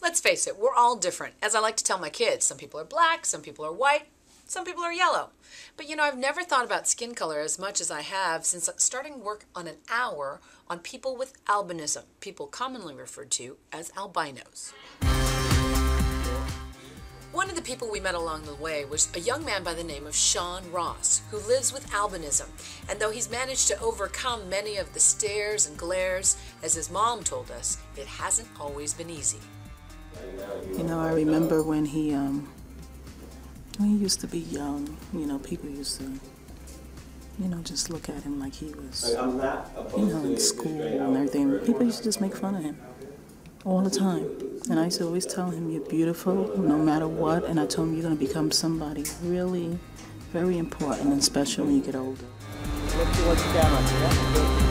Let's face it, we're all different. As I like to tell my kids, some people are black, some people are white, some people are yellow. But you know, I've never thought about skin color as much as I have since starting work on an hour on people with albinism, people commonly referred to as albinos. One of the people we met along the way was a young man by the name of Sean Ross, who lives with albinism. And though he's managed to overcome many of the stares and glares, as his mom told us, it hasn't always been easy. You know, I remember when he used to be young, you know, people used to, you know, just look at him like he was, you know, in school and everything. People used to just make fun of him all the time. And I used to always tell him, you're beautiful no matter what. And I told him, you're going to become somebody really very important and special when you get older. Look towards the camera, yeah?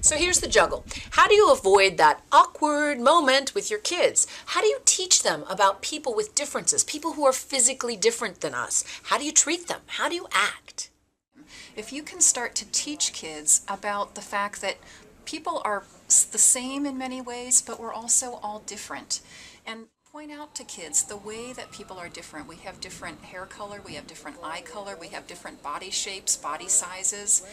So here's the juggle. How do you avoid that awkward moment with your kids? How do you teach them about people with differences, people who are physically different than us? How do you treat them? How do you act? If you can start to teach kids about the fact that people are the same in many ways, but we're also all different, and point out to kids the way that people are different. We have different hair color, we have different eye color, we have different body shapes, body sizes.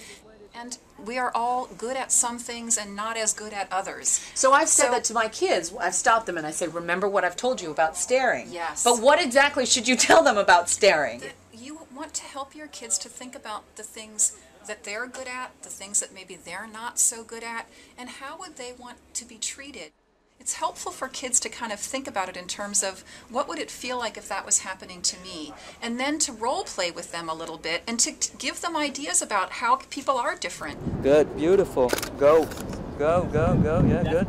And we are all good at some things and not as good at others. So I've said that to my kids. I've stopped them and I say, remember what I've told you about staring. Yes. But what exactly should you tell them about staring? You want to help your kids to think about the things that they're good at, the things that maybe they're not so good at, and how would they want to be treated. It's helpful for kids to kind of think about it in terms of what would it feel like if that was happening to me, and then to role play with them a little bit and to give them ideas about how people are different. Good, beautiful. Go, go, go, go. Yeah, good.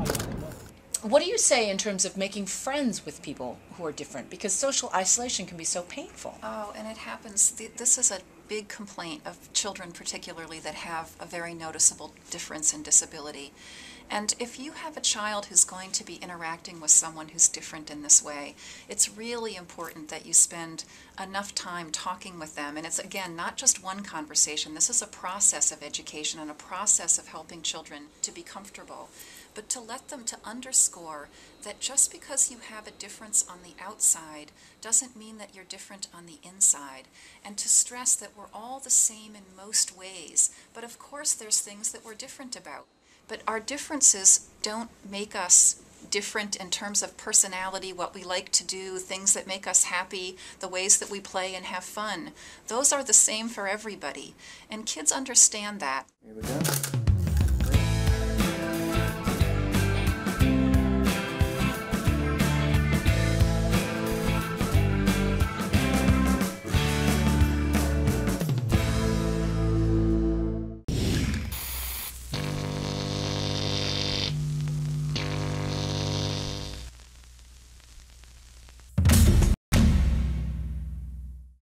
What do you say in terms of making friends with people who are different? Because social isolation can be so painful. Oh, and it happens. This is a big complaint of children particularly that have a very noticeable difference in disability. And if you have a child who's going to be interacting with someone who's different in this way, it's really important that you spend enough time talking with them. And it's, again, not just one conversation. This is a process of education and a process of helping children to be comfortable. But to let them to underscore that just because you have a difference on the outside doesn't mean that you're different on the inside. And to stress that we're all the same in most ways. But of course there's things that we're different about. But our differences don't make us different in terms of personality, what we like to do, things that make us happy, the ways that we play and have fun. Those are the same for everybody. And kids understand that. Here we go.